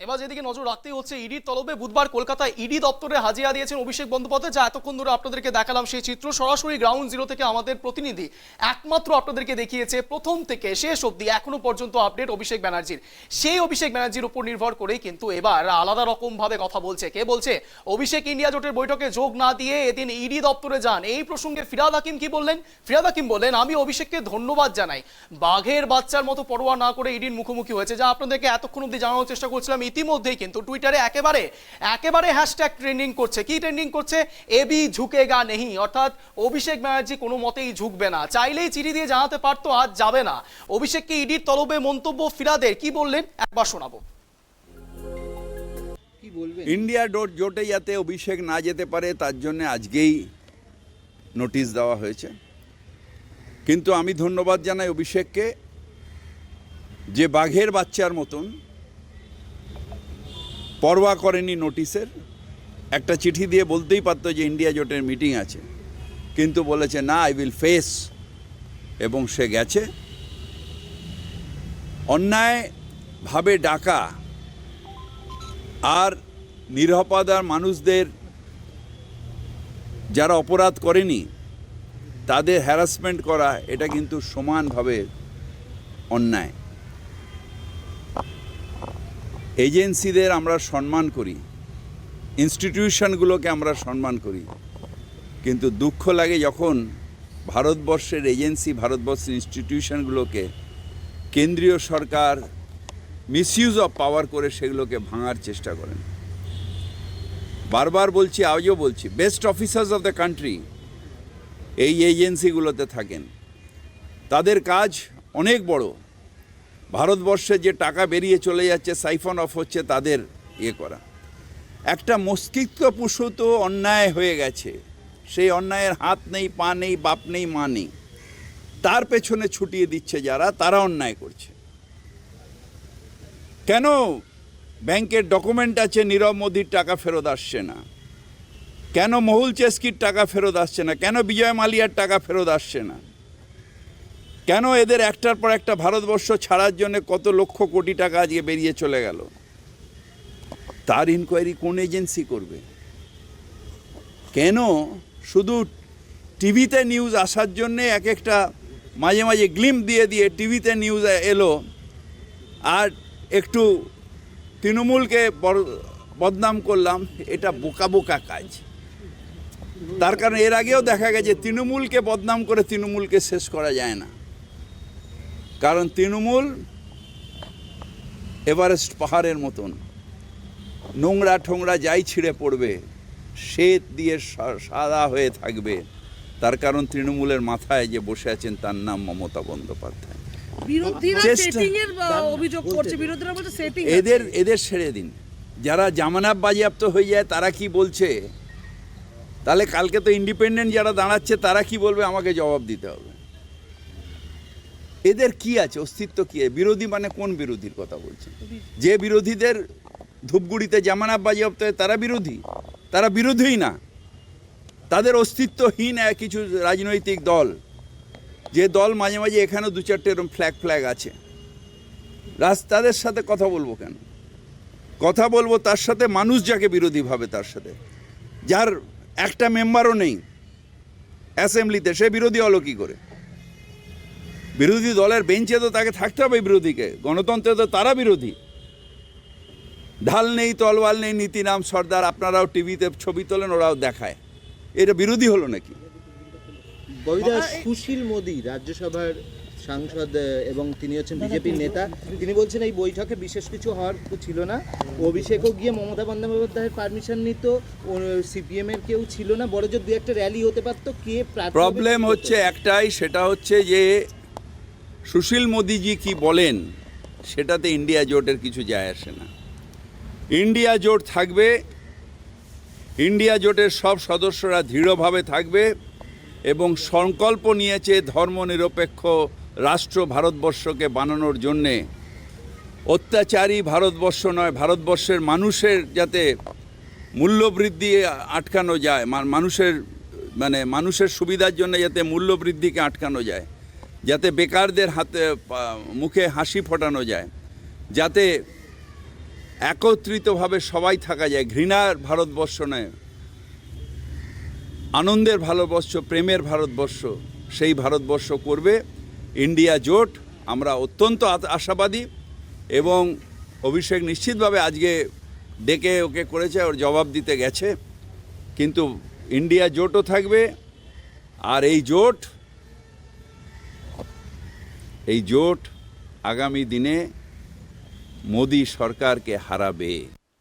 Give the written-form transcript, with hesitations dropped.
এবার যেদিকে নজর রাখতেই হচ্ছে ইডির তলবে বুধবার কলকাতায় ইডি দপ্তরে হাজিরা দিয়েছেন অভিষেক বন্দ্যোপাধ্যায়, যা এতক্ষণ ধরে আপনাদেরকে দেখালাম সেই চিত্র সরাসরি গ্রাউন্ড জিরো থেকে আমাদের প্রতিনিধি একমাত্র আপনাদেরকে দেখিয়েছে প্রথম থেকে শেষ অবধি এখনো পর্যন্ত আপডেট অভিষেক ব্যানার্জির। সেই অভিষেক ব্যানার্জির উপর নির্ভর করেই কিন্তু এবার আলাদা রকম ভাবে কথা বলছে। কে বলছে? অভিষেক ইন্ডিয়া জোটের বৈঠকে যোগ না দিয়ে এদিন ইডি দপ্তরে যান। এই প্রসঙ্গে ফিরহাদ হাকিম কি বললেন? ফিরহাদ হাকিম বললেন, আমি অভিষেককে ধন্যবাদ জানাই, বাঘের বাচ্চার মতো পরোয়া না করে ইডির মুখোমুখি হয়েছে, যা আপনাদেরকে এতক্ষণ অবধি জানানোর চেষ্টা করছিলাম। ইতিমধ্যেই কিন্তু টুইটারে একেবারে হ্যাশট্যাগ ট্রেন্ডিং করছে। কি ট্রেন্ডিং করছে? এবি ঝুঁকেগা নেহি, অর্থাৎ অভিষেক ব্যানার্জি কোনো মতেই ঝুঁকবে না। চাইলেই চিঠি দিয়ে জানাতে পারতো, আজ যাবে না। অভিষেককে ইডির তলবে মন্তব্য ফিরহাদের। কি বললেন একবার শোনাবো। ইন্ডিয়া জোটে যাতে অভিষেক না যেতে পারে তার জন্য আজকেই নোটিশ দেওয়া হয়েছে। কিন্তু আমি ধন্যবাদ জানাই অভিষেককে, যে বাঘের বাচ্চার মতন পরোয়া করেনি নোটিশের। একটা চিঠি দিয়ে বলতেই পারতো যে ইন্ডিয়া জোটের মিটিং আছে, কিন্তু বলেছে না, আই উইল ফেস, এবং সে গেছে। অন্যায়ভাবে ডাকা আর নিরাপদার মানুষদের যারা অপরাধ করেনি তাদের হ্যারাসমেন্ট করা, এটা কিন্তু সমানভাবে অন্যায়। এজেন্সিদের আমরা সম্মান করি, ইনস্টিটিউশনগুলোকে আমরা সম্মান করি, কিন্তু দুঃখ লাগে যখন ভারতবর্ষের এজেন্সি, ভারতবর্ষের ইনস্টিটিউশনগুলোকে কেন্দ্রীয় সরকার মিসইউজ অফ পাওয়ার করে সেগুলোকে ভাঙার চেষ্টা করেন। বারবার বলছি, আজও বলছি, best officers of the country এই এজেন্সিগুলোতে থাকেন। তাদের কাজ অনেক বড়। ভারতবর্ষে যে টাকা বেরিয়ে চলে যাচ্ছে, সাইফন অফ হচ্ছে, তাদের করা। একটা মস্তিষ্কপ্রসূত অন্যায় হয়ে গেছে, সেই অন্যায়ের হাত নেই, পা নেই, বাপ নেই, মা নেই, তার পেছনে ছুটিয়ে দিচ্ছে যারা, তারা অন্যায় করছে। কেন ব্যাংকের ডকুমেন্ট আছে নীরব মোদির টাকা ফেরত আসছে না? কেন মহুল চেস্কির টাকা ফেরত আসছে না? কেন বিজয় মালিয়ার টাকা ফেরত আসছে না? কেন এদের একটার পর একটা ভারতবর্ষ ছাড়ার জন্য কত লক্ষ কোটি টাকা আজকে বেরিয়ে চলে গেল? তার ইনকোয়ারি কোন এজেন্সি করবে? কেন শুধু টিভিতে নিউজ আসার জন্যে এক একটা মাঝে মাঝে গ্লিম্প দিয়ে দিয়ে টিভিতে নিউজ এলো, আর একটু তৃণমূলকে বদনাম করলাম, এটা বোকা বোকা কাজ। তার কারণ এর আগেও দেখা গেছে তৃণমূলকে বদনাম করে তৃণমূলকে শেষ করা যায় না, কারণ তৃণমূল এভারেস্ট পাহাড়ের মতন, নোংরা ঠোংরা যাই ছিঁড়ে পড়বে শ্বেত দিয়ে সাদা হয়ে থাকবে। তার কারণ তৃণমূলের মাথায় যে বসে আছেন তার নাম মমতা বন্দ্যোপাধ্যায়। এদের ছেড়ে দিন। যারা জামানত বাজেয়াপ্ত হয়ে যায় তারা কি বলছে, তাহলে কালকে তো ইন্ডিপেন্ডেন্ট যারা দাঁড়াচ্ছে তারা কি বলবে, আমাকে জবাব দিতে হবে। এদের কি আছে, অস্তিত্ব কি? বিরোধী মানে কোন বিরোধীর কথা বলছে? যে বিরোধীদের ধূপগুড়িতে জামানত বাজেয়াপ্ত হয় তারা বিরোধী? তারা বিরোধীই না, তাদের অস্তিত্বহীন কিছু রাজনৈতিক দল, যে দল মাঝে মাঝে এখানেও দু চারটে এরকম ফ্ল্যাগ আছে। তাদের সাথে কথা বলবো কেন? কথা বলবো তার সাথে মানুষ যাকে বিরোধী ভাবে, তার সাথে যার একটা মেম্বারও নেই অ্যাসেম্বলিতে, সে বিরোধী হলো কী করে? বিরোধী দলের বেঞ্চে তো তাকে থাকতে হবে বিরোধীকে। গণতন্ত্রে তো তারা বিরোধী। ঢাল নেই, তলওয়াল নেই, নীতিরাম সর্দার, আপনারাও টিভিতে ছবি তোলেন, ওরাও দেখায়। এটা বিরোধী হলো নাকি? সুশীল মোদি রাজ্যসভার সাংসদ এবং তিনি হচ্ছেন বিজেপির নেতা, তিনি বলছেন এই বৈঠকে বিশেষ কিছু হওয়ার ছিল না। অভিষেকও গিয়ে মমতা বন্দ্যোপাধ্যায়ের পারমিশন নিত, সিপিএম এর কেউ ছিল না, বড় জোর দু একটা র্যালি হতে পারতো। কে প্রবলেম হচ্ছে একটাই, সেটা হচ্ছে যে সুশীল মোদিজি কি বলেন সেটাতে ইন্ডিয়া জোটের কিছু যায় আসে না। ইন্ডিয়া জোট থাকবে, ইন্ডিয়া জোটের সব সদস্যরা দৃঢ়ভাবে থাকবে এবং সংকল্প নিয়েছে ধর্মনিরপেক্ষ রাষ্ট্র ভারতবর্ষকে বানানোর জন্যে। অত্যাচারী ভারতবর্ষ নয়, ভারতবর্ষের মানুষের যাতে মূল্যবৃদ্ধি আটকানো যায়, মানুষের সুবিধার জন্য যাতে মূল্যবৃদ্ধিকে আটকানো যায়, যাতে বেকারদের মুখে হাসি ফোটানো যায়, যাতে একত্রিতভাবে সবাই থাকা যায়, ঘৃণার ভারতবর্ষ নয়, আনন্দের ভারতবর্ষ, প্রেমের ভারতবর্ষ, সেই ভারতবর্ষ করবে ইন্ডিয়া জোট। আমরা অত্যন্ত আশাবাদী এবং অভিষেক নিশ্চিতভাবে আজকে ডেকে ওকে করেছে, ওর জবাব দিতে গেছে, কিন্তু ইন্ডিয়া জোটও থাকবে। আর এই জোট আগামী দিনে মোদি সরকারকে হারাবে।